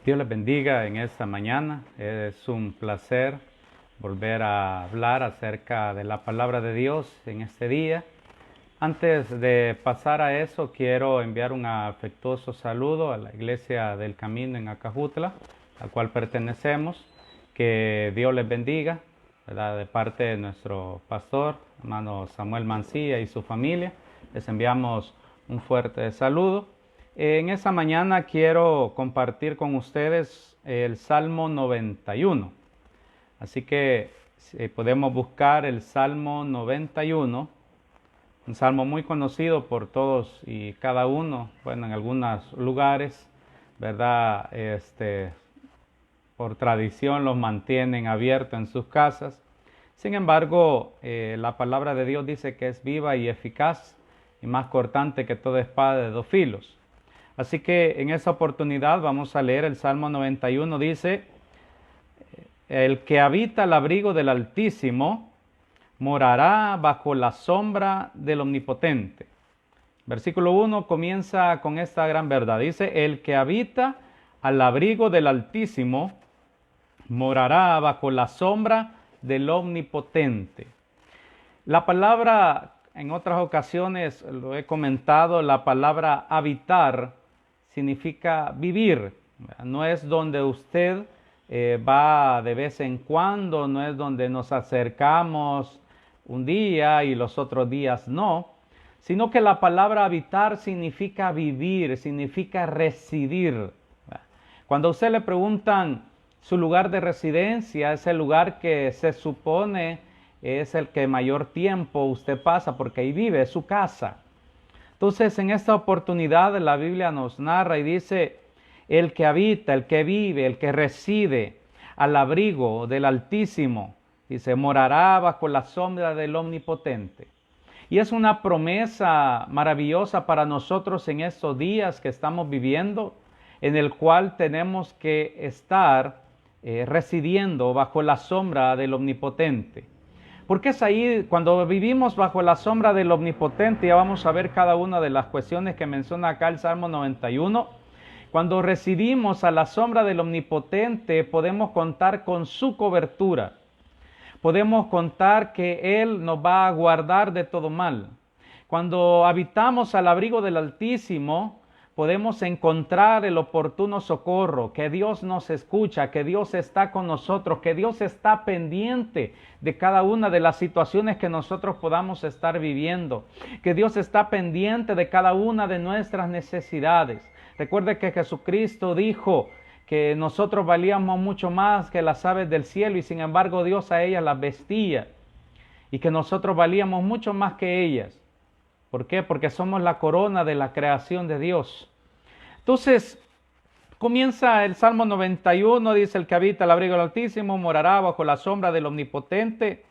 Dios les bendiga en esta mañana. Es un placer volver a hablar acerca de la palabra de Dios en este día. Antes de pasar a eso, quiero enviar un afectuoso saludo a la Iglesia del Camino en Acajutla, a la cual pertenecemos. Que Dios les bendiga, ¿verdad? De parte de nuestro pastor, hermano Samuel Mancilla y su familia, les enviamos un fuerte saludo. En esta mañana quiero compartir con ustedes el Salmo 91. Así que podemos buscar el Salmo 91, un salmo muy conocido por todos y cada uno, bueno, en algunos lugares, ¿verdad? Por tradición los mantienen abiertos en sus casas. Sin embargo, la palabra de Dios dice que es viva y eficaz y más cortante que toda espada de dos filos. Así que en esa oportunidad vamos a leer el Salmo 91, dice: el que habita al abrigo del Altísimo morará bajo la sombra del Omnipotente. Versículo 1 comienza con esta gran verdad. Dice: el que habita al abrigo del Altísimo morará bajo la sombra del Omnipotente. La palabra, en otras ocasiones lo he comentado, la palabra habitar significa vivir. No es donde usted va de vez en cuando, no es donde nos acercamos un día y los otros días no, sino que la palabra habitar significa vivir, significa residir. Cuando a usted le preguntan su lugar de residencia, es el lugar que se supone es el que mayor tiempo usted pasa porque ahí vive, es su casa. Entonces, en esta oportunidad la Biblia nos narra y dice: el que habita, el que vive, el que reside al abrigo del Altísimo, dice, morará bajo la sombra del Omnipotente. Y es una promesa maravillosa para nosotros en estos días que estamos viviendo, en el cual tenemos que estar residiendo bajo la sombra del Omnipotente. Porque es ahí, cuando vivimos bajo la sombra del Omnipotente, ya vamos a ver cada una de las cuestiones que menciona acá el Salmo 91. Cuando residimos a la sombra del Omnipotente, podemos contar con su cobertura. Podemos contar que Él nos va a guardar de todo mal. Cuando habitamos al abrigo del Altísimo, podemos encontrar el oportuno socorro, que Dios nos escucha, que Dios está con nosotros, que Dios está pendiente de cada una de las situaciones que nosotros podamos estar viviendo, que Dios está pendiente de cada una de nuestras necesidades. Recuerde que Jesucristo dijo que nosotros valíamos mucho más que las aves del cielo y sin embargo Dios a ellas las vestía, y que nosotros valíamos mucho más que ellas. ¿Por qué? Porque somos la corona de la creación de Dios. Entonces, comienza el Salmo 91, dice: el que habita al abrigo del Altísimo morará bajo la sombra del Omnipotente.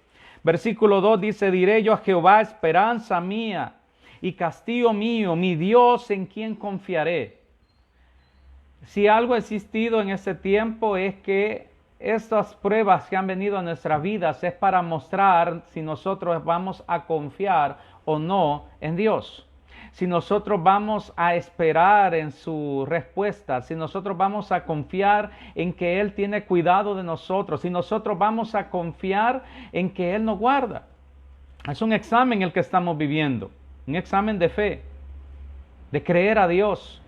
Versículo 2 dice: diré yo a Jehová, esperanza mía y castillo mío, mi Dios en quien confiaré. Si algo ha existido en este tiempo es que estas pruebas que han venido a nuestras vidas es para mostrar si nosotros vamos a confiar o no en Dios. Si nosotros vamos a esperar en su respuesta, si nosotros vamos a confiar en que Él tiene cuidado de nosotros, si nosotros vamos a confiar en que Él nos guarda. Es un examen el que estamos viviendo, un examen de fe, de creer a Dios.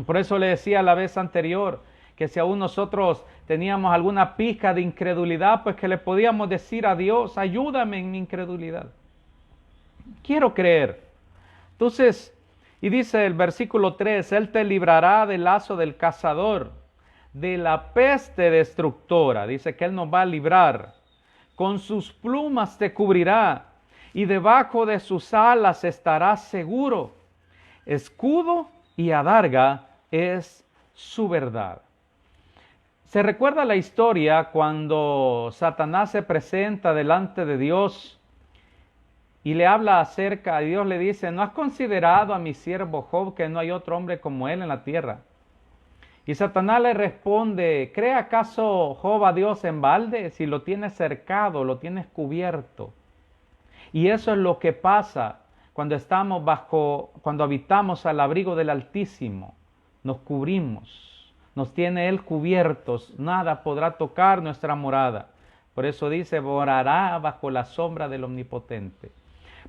Por eso le decía la vez anterior que si aún nosotros teníamos alguna pizca de incredulidad, pues que le podíamos decir a Dios: ayúdame en mi incredulidad. Quiero creer. Entonces, y dice el versículo 3, Él te librará del lazo del cazador, de la peste destructora. Dice que Él nos va a librar. Con sus plumas te cubrirá y debajo de sus alas estarás seguro. Escudo y adarga es su verdad. Se recuerda la historia cuando Satanás se presenta delante de Dios y le habla acerca, Dios le dice: ¿no has considerado a mi siervo Job, que no hay otro hombre como él en la tierra? Y Satanás le responde: ¿cree acaso Job a Dios en balde? Si lo tienes cercado, lo tienes cubierto. Y eso es lo que pasa cuando habitamos al abrigo del Altísimo. Nos cubrimos, nos tiene Él cubiertos, nada podrá tocar nuestra morada. Por eso dice, morará bajo la sombra del Omnipotente.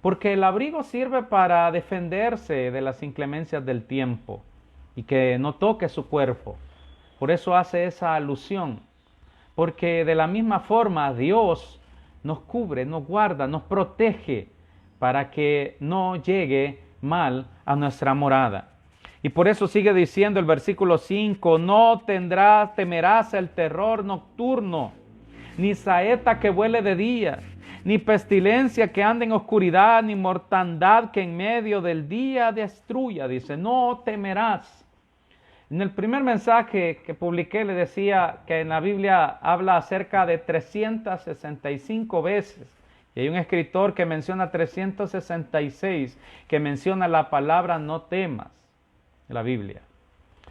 Porque el abrigo sirve para defenderse de las inclemencias del tiempo y que no toque su cuerpo. Por eso hace esa alusión. Porque de la misma forma Dios nos cubre, nos guarda, nos protege para que no llegue mal a nuestra morada. Y por eso sigue diciendo el versículo 5, no temerás el terror nocturno, ni saeta que vuele de día, ni pestilencia que ande en oscuridad, ni mortandad que en medio del día destruya. Dice, no temerás. En el primer mensaje que publiqué le decía que en la Biblia habla acerca de 365 veces. Y hay un escritor que menciona 366, que menciona la palabra no temas en la Biblia.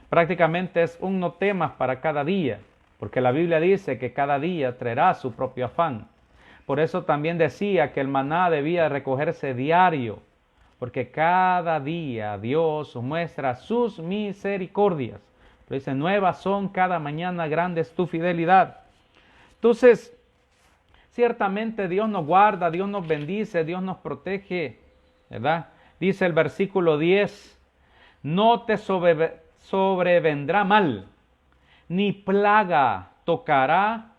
Prácticamente es un no temas para cada día, porque la Biblia dice que cada día traerá su propio afán. Por eso también decía que el maná debía recogerse diario, porque cada día Dios muestra sus misericordias. Pero dice, nuevas son cada mañana, grande es tu fidelidad. Entonces, ciertamente Dios nos guarda, Dios nos bendice, Dios nos protege, ¿verdad? Dice el versículo 10, no te sobrevendrá mal, ni plaga tocará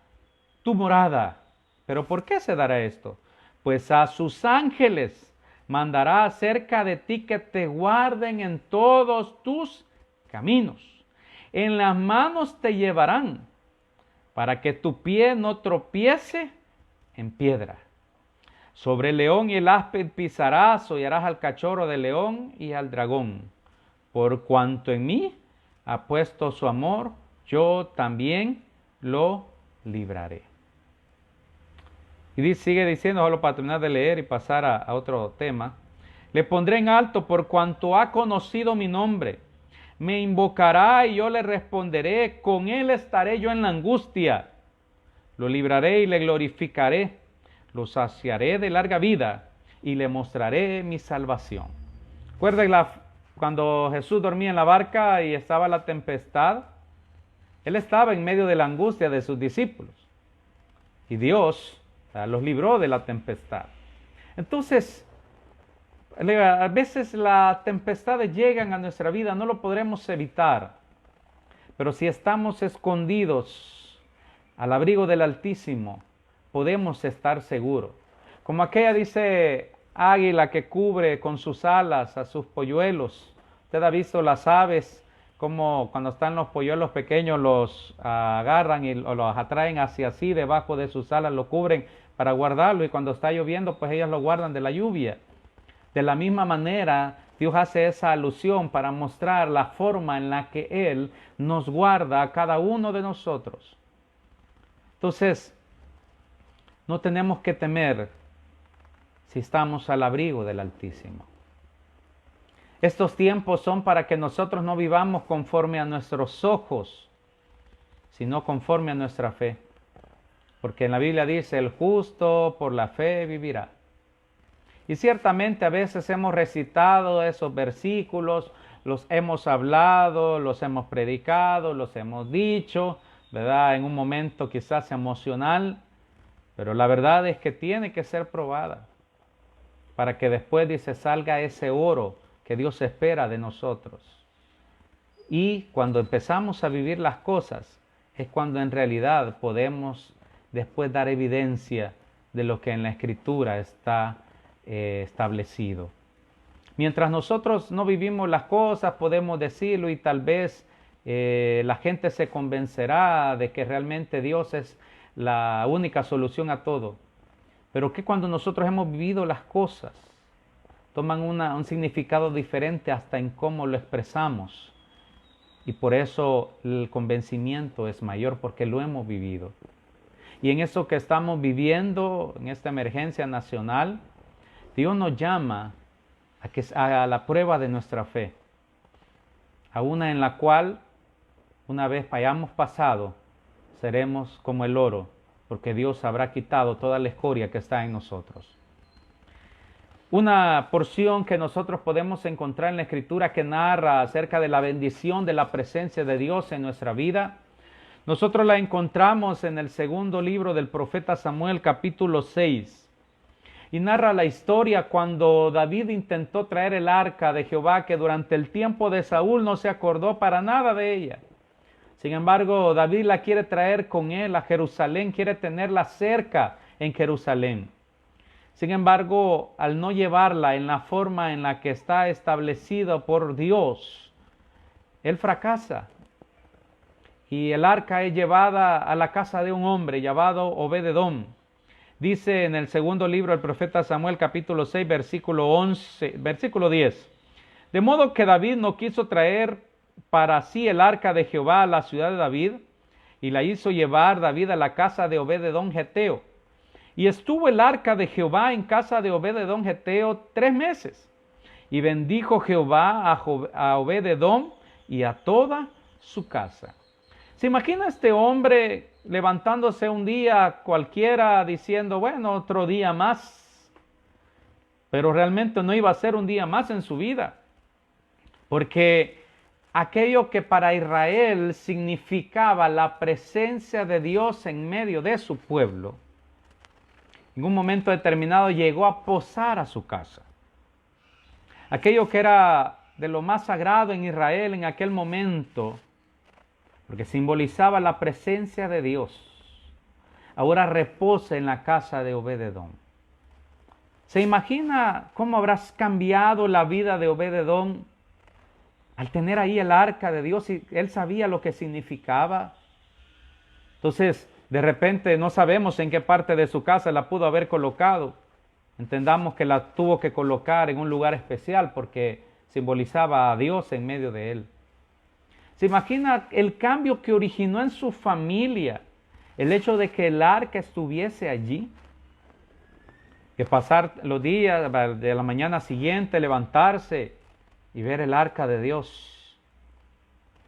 tu morada. ¿Pero por qué se dará esto? Pues a sus ángeles mandará acerca de ti que te guarden en todos tus caminos. En las manos te llevarán para que tu pie no tropiece en piedra. Sobre el león y el áspid pisarás, hollarás al cachorro del león y al dragón. Por cuanto en mí ha puesto su amor, yo también lo libraré. Y sigue diciendo, solo para terminar de leer y pasar a otro tema. Le pondré en alto por cuanto ha conocido mi nombre. Me invocará y yo le responderé. Con él estaré yo en la angustia. Lo libraré y le glorificaré. Lo saciaré de larga vida y le mostraré mi salvación. ¿Recuerdan cuando Jesús dormía en la barca y estaba la tempestad? Él estaba en medio de la angustia de sus discípulos. Y Dios los libró de la tempestad. Entonces, a veces las tempestades llegan a nuestra vida, no lo podremos evitar. Pero si estamos escondidos al abrigo del Altísimo, podemos estar seguros. Como aquella dice águila que cubre con sus alas a sus polluelos. Usted ha visto las aves, como cuando están los polluelos pequeños los agarran y los atraen hacia sí, debajo de sus alas lo cubren para guardarlo, y cuando está lloviendo pues ellas lo guardan de la lluvia. De la misma manera Dios hace esa alusión para mostrar la forma en la que Él nos guarda a cada uno de nosotros. Entonces, no tenemos que temer si estamos al abrigo del Altísimo. Estos tiempos son para que nosotros no vivamos conforme a nuestros ojos, sino conforme a nuestra fe. Porque en la Biblia dice, el justo por la fe vivirá. Y ciertamente a veces hemos recitado esos versículos, los hemos hablado, los hemos predicado, los hemos dicho, ¿verdad? En un momento quizás emocional, pero la verdad es que tiene que ser probada para que después, dice, salga ese oro que Dios espera de nosotros. Y cuando empezamos a vivir las cosas, es cuando en realidad podemos después dar evidencia de lo que en la Escritura está establecido. Mientras nosotros no vivimos las cosas, podemos decirlo y tal vez la gente se convencerá de que realmente Dios es la única solución a todo. Pero que cuando nosotros hemos vivido las cosas, toman un significado diferente hasta en cómo lo expresamos. Y por eso el convencimiento es mayor, porque lo hemos vivido. Y en eso que estamos viviendo, en esta emergencia nacional, Dios nos llama a la prueba de nuestra fe. A una en la cual, una vez hayamos pasado, seremos como el oro, porque Dios habrá quitado toda la escoria que está en nosotros. una porción que nosotros podemos encontrar en la Escritura que narra acerca de la bendición de la presencia de Dios en nuestra vida. Nosotros la encontramos en el segundo libro del profeta Samuel, capítulo 6. Y narra la historia cuando David intentó traer el arca de Jehová, que durante el tiempo de Saúl no se acordó para nada de ella. Sin embargo, David la quiere traer con él a Jerusalén, quiere tenerla cerca en Jerusalén. Sin embargo, al no llevarla en la forma en la que está establecido por Dios, él fracasa. Y el arca es llevada a la casa de un hombre llamado Obed-edom. Dice en el segundo libro del profeta Samuel, capítulo 6, versículo 10. De modo que David no quiso traer para sí el arca de Jehová a la ciudad de David, y la hizo llevar David a la casa de Obed-edom geteo. Y estuvo el arca de Jehová en casa de Obed-edom geteo 3 meses. Y bendijo Jehová a Obed-edom y a toda su casa. ¿Se imagina este hombre levantándose un día cualquiera diciendo, bueno, otro día más? Pero realmente no iba a ser un día más en su vida. Porque aquello que para Israel significaba la presencia de Dios en medio de su pueblo, en un momento determinado llegó a posar a su casa. Aquello que era de lo más sagrado en Israel en aquel momento, porque simbolizaba la presencia de Dios, ahora reposa en la casa de Obed-edom. ¿Se imagina cómo habrás cambiado la vida de Obed-edom al tener ahí el arca de Dios y él sabía lo que significaba? Entonces, de repente no sabemos en qué parte de su casa la pudo haber colocado. Entendamos que la tuvo que colocar en un lugar especial porque simbolizaba a Dios en medio de él. ¿Se imagina el cambio que originó en su familia el hecho de que el arca estuviese allí? Que pasar los días de la mañana siguiente, levantarse y ver el arca de Dios.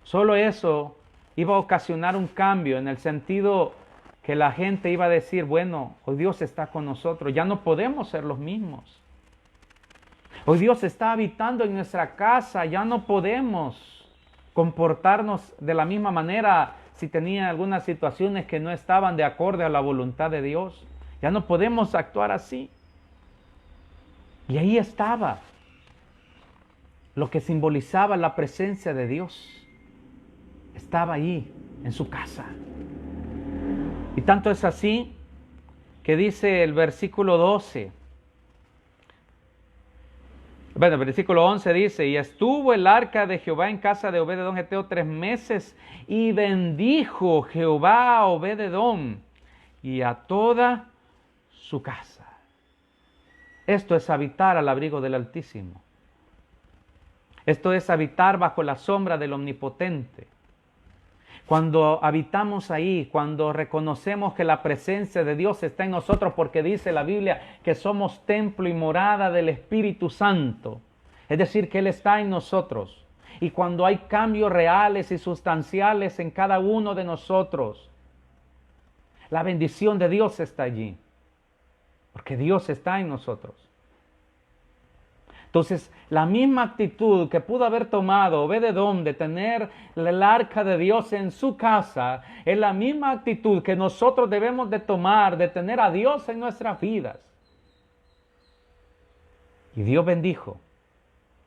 Solo eso iba a ocasionar un cambio en el sentido que la gente iba a decir, bueno, hoy Dios está con nosotros, ya no podemos ser los mismos. Hoy Dios está habitando en nuestra casa, ya no podemos comportarnos de la misma manera si tenía algunas situaciones que no estaban de acorde a la voluntad de Dios. Ya no podemos actuar así. Y ahí estaba lo que simbolizaba la presencia de Dios. Estaba ahí en su casa. Y tanto es así que dice el versículo 12. Bueno, el versículo 11 dice, y estuvo el arca de Jehová en casa de Obed-edom geteo 3 meses, y bendijo Jehová a Obed-edom y a toda su casa. Esto es habitar al abrigo del Altísimo. Esto es habitar bajo la sombra del Omnipotente. Cuando habitamos ahí, cuando reconocemos que la presencia de Dios está en nosotros, porque dice la Biblia que somos templo y morada del Espíritu Santo, es decir, que Él está en nosotros. Y cuando hay cambios reales y sustanciales en cada uno de nosotros, la bendición de Dios está allí, porque Dios está en nosotros. Entonces, la misma actitud que pudo haber tomado Obed-edom de tener el arca de Dios en su casa, es la misma actitud que nosotros debemos de tomar, de tener a Dios en nuestras vidas. Y Dios bendijo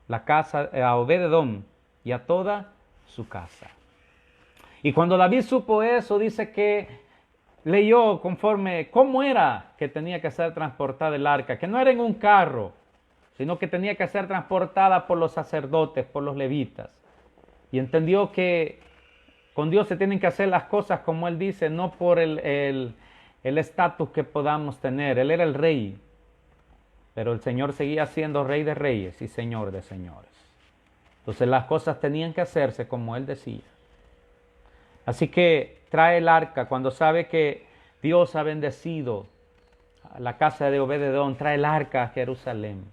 la casa a Obed-edom y a toda su casa. Y cuando David supo eso, dice que leyó conforme cómo era que tenía que ser transportada el arca, que no era en un carro, sino que tenía que ser transportada por los sacerdotes, por los levitas. Y entendió que con Dios se tienen que hacer las cosas como Él dice, no por el estatus que podamos tener. Él era el rey, pero el Señor seguía siendo rey de reyes y señor de señores. Entonces las cosas tenían que hacerse como Él decía. Así que trae el arca cuando sabe que Dios ha bendecido a la casa de Obed-edom, trae el arca a Jerusalén.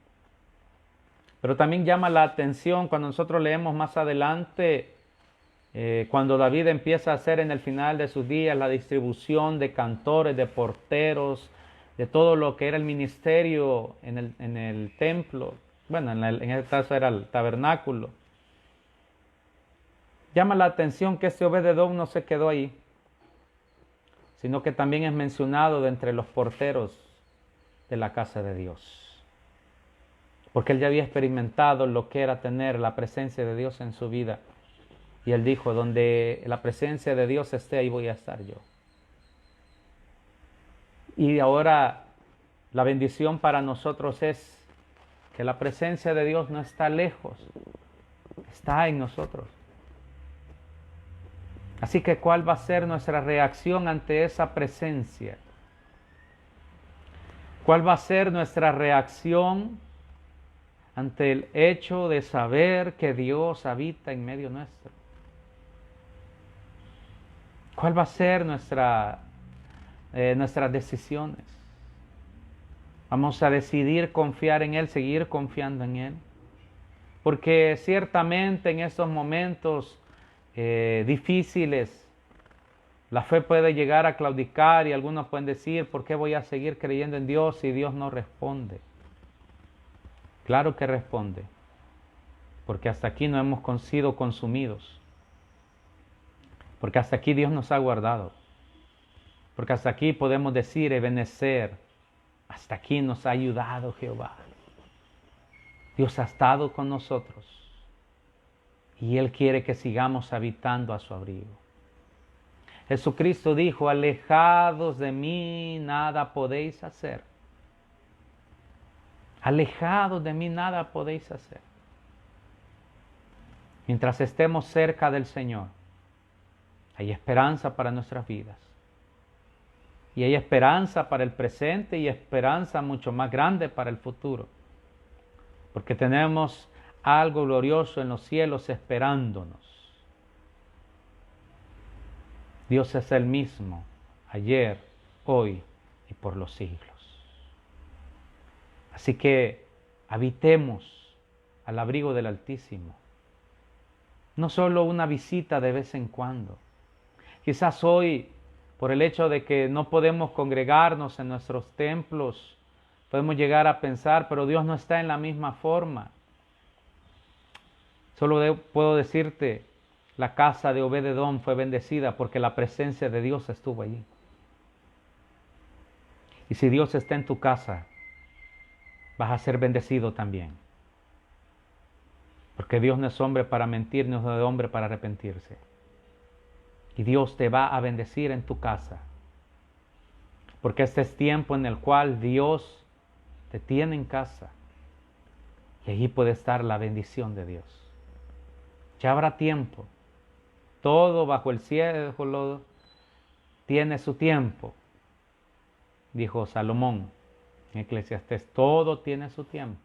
Pero también llama la atención cuando nosotros leemos más adelante, cuando David empieza a hacer en el final de sus días la distribución de cantores, de porteros, de todo lo que era el ministerio en el templo, bueno, en este caso era el tabernáculo. Llama la atención que este Obed-edom no se quedó ahí, sino que también es mencionado de entre los porteros de la casa de Dios. Porque él ya había experimentado lo que era tener la presencia de Dios en su vida. Y él dijo, donde la presencia de Dios esté, ahí voy a estar yo. Y ahora la bendición para nosotros es que la presencia de Dios no está lejos, está en nosotros. Así que, ¿cuál va a ser nuestra reacción ante esa presencia? ¿Cuál va a ser nuestra reacción ante el hecho de saber que Dios habita en medio nuestro? ¿Cuál va a ser nuestras decisiones? ¿Vamos a decidir confiar en Él, seguir confiando en Él? Porque ciertamente en estos momentos difíciles, la fe puede llegar a claudicar y algunos pueden decir, ¿por qué voy a seguir creyendo en Dios si Dios no responde? Claro que responde, porque hasta aquí no hemos sido consumidos, porque hasta aquí Dios nos ha guardado, porque hasta aquí podemos decir, Ebenezer, hasta aquí nos ha ayudado Jehová. Dios ha estado con nosotros y Él quiere que sigamos habitando a su abrigo. Jesucristo dijo, alejados de mí nada podéis hacer. Alejados de mí nada podéis hacer. Mientras estemos cerca del Señor, hay esperanza para nuestras vidas. Y hay esperanza para el presente y esperanza mucho más grande para el futuro. Porque tenemos algo glorioso en los cielos esperándonos. Dios es el mismo, ayer, hoy y por los siglos. Así que habitemos al abrigo del Altísimo. No solo una visita de vez en cuando. Quizás hoy, por el hecho de que no podemos congregarnos en nuestros templos, podemos llegar a pensar, pero Dios no está en la misma forma. Solo puedo decirte, la casa de Obed-edom fue bendecida porque la presencia de Dios estuvo allí. Y si Dios está en tu casa, vas a ser bendecido también. Porque Dios no es hombre para mentir, no es hombre para arrepentirse. Y Dios te va a bendecir en tu casa. Porque este es tiempo en el cual Dios te tiene en casa. Y allí puede estar la bendición de Dios. Ya habrá tiempo. Todo bajo el cielo tiene su tiempo, dijo Salomón en Eclesiastés. Todo tiene su tiempo.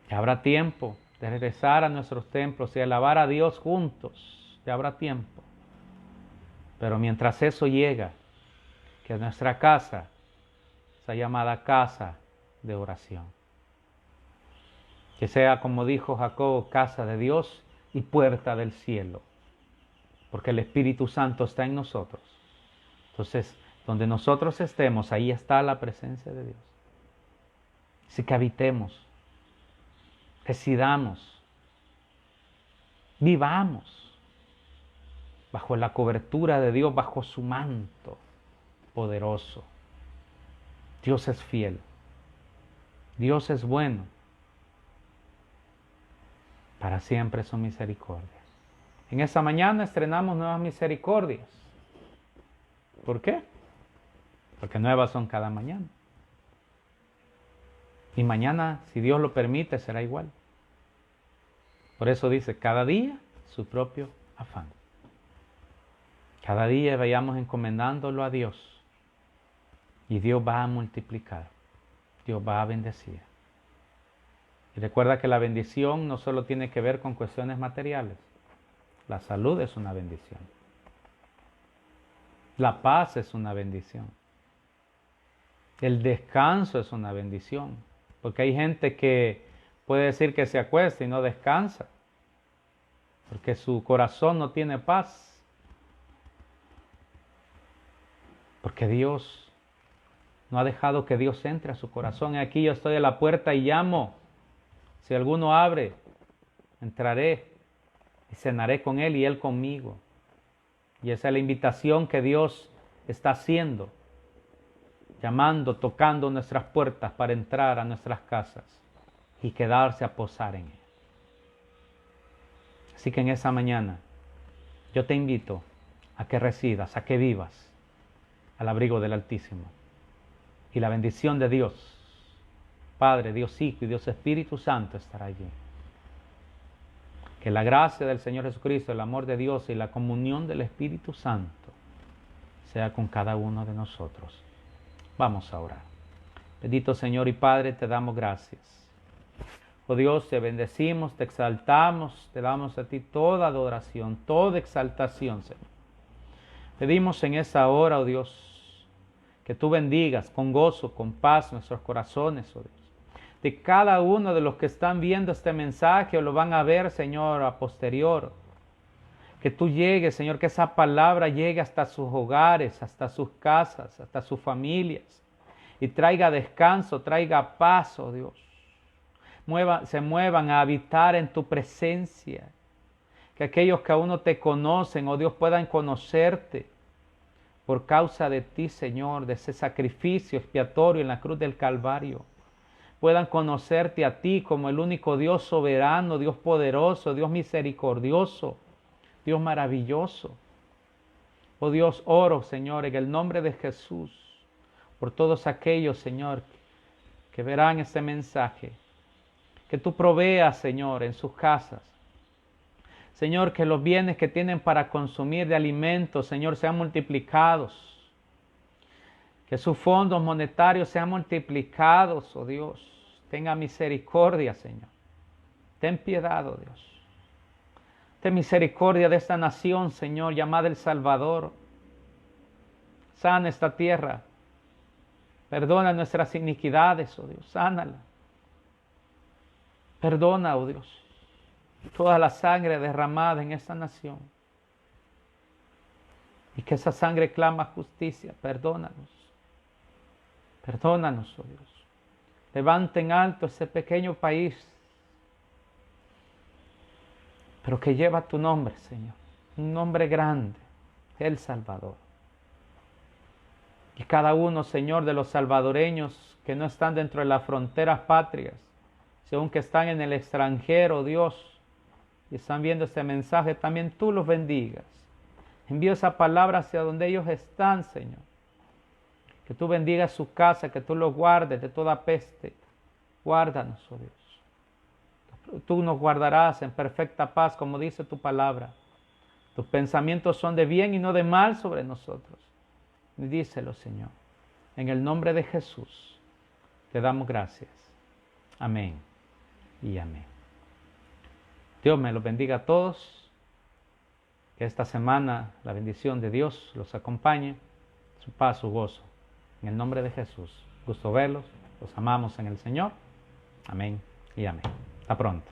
Ya habrá tiempo de regresar a nuestros templos y alabar a Dios juntos. Ya habrá tiempo. Pero mientras eso llega, que nuestra casa sea llamada casa de oración. Que sea, como dijo Jacob, casa de Dios y puerta del cielo. Porque el Espíritu Santo está en nosotros. Entonces, donde nosotros estemos, ahí está la presencia de Dios. Así que habitemos, decidamos, vivamos bajo la cobertura de Dios, bajo su manto poderoso. Dios es fiel. Dios es bueno. Para siempre su misericordia. En esta mañana estrenamos nuevas misericordias. ¿Por qué? Porque nuevas son cada mañana. Y mañana, si Dios lo permite, será igual. Por eso dice, cada día su propio afán. Cada día vayamos encomendándolo a Dios. Y Dios va a multiplicar. Dios va a bendecir. Y recuerda que la bendición no solo tiene que ver con cuestiones materiales. La salud es una bendición. La paz es una bendición. El descanso es una bendición. Porque hay gente que puede decir que se acuesta y no descansa. Porque su corazón no tiene paz. Porque Dios No ha dejado que Dios entre a su corazón. Y aquí yo estoy a la puerta y llamo. Si alguno abre, entraré y cenaré con él y él conmigo. Y esa es la invitación que Dios está haciendo, llamando, tocando nuestras puertas para entrar a nuestras casas y quedarse a posar en él. Así que en esa mañana yo te invito a que residas, a que vivas al abrigo del Altísimo. Y la bendición de Dios, Padre, Dios Hijo y Dios Espíritu Santo estará allí. Que la gracia del Señor Jesucristo, el amor de Dios y la comunión del Espíritu Santo sea con cada uno de nosotros. Vamos a orar. Bendito Señor y Padre, te damos gracias. Oh Dios, te bendecimos, te exaltamos, te damos a ti toda adoración, toda exaltación, Señor. Pedimos en esa hora, oh Dios, que tú bendigas con gozo, con paz nuestros corazones, oh Dios. De cada uno de los que están viendo este mensaje o lo van a ver, Señor, a posterior. Que tú llegues, Señor, que esa palabra llegue hasta sus hogares, hasta sus casas, hasta sus familias. Y traiga descanso, traiga paz, oh Dios. Se muevan a habitar en tu presencia. Que aquellos que aún no te conocen, oh Dios, puedan conocerte por causa de ti, Señor, de ese sacrificio expiatorio en la cruz del Calvario. Puedan conocerte a ti como el único Dios soberano, Dios poderoso, Dios misericordioso, Dios maravilloso. Oh Dios, oro, Señor, en el nombre de Jesús, por todos aquellos, Señor, que verán este mensaje. Que tú proveas, Señor, en sus casas. Señor, que los bienes que tienen para consumir de alimentos, Señor, sean multiplicados. Que sus fondos monetarios sean multiplicados, oh Dios. Tenga misericordia, Señor. Ten piedad, oh Dios. Ten misericordia de esta nación, Señor, llamada El Salvador. Sana esta tierra. Perdona nuestras iniquidades, oh Dios. Sánala. Perdona, oh Dios, toda la sangre derramada en esta nación. Y que esa sangre clama justicia. Perdónanos. Perdónanos, oh Dios. Levanta en alto ese pequeño país, pero que lleva tu nombre, Señor. Un nombre grande, El Salvador. Y cada uno, Señor, de los salvadoreños que no están dentro de las fronteras patrias, sino que están en el extranjero, Dios, y están viendo este mensaje, también tú los bendigas. Envío esa palabra hacia donde ellos están, Señor. Que tú bendigas su casa, que tú los guardes de toda peste. Guárdanos, oh Dios. Tú nos guardarás en perfecta paz, como dice tu palabra. Tus pensamientos son de bien y no de mal sobre nosotros. Y díselo, Señor. En el nombre de Jesús, te damos gracias. Amén y amén. Dios me los bendiga a todos. Que esta semana la bendición de Dios los acompañe. Su paz, su gozo. En el nombre de Jesús. Gusto verlos. Los amamos en el Señor. Amén y amén. Hasta pronto.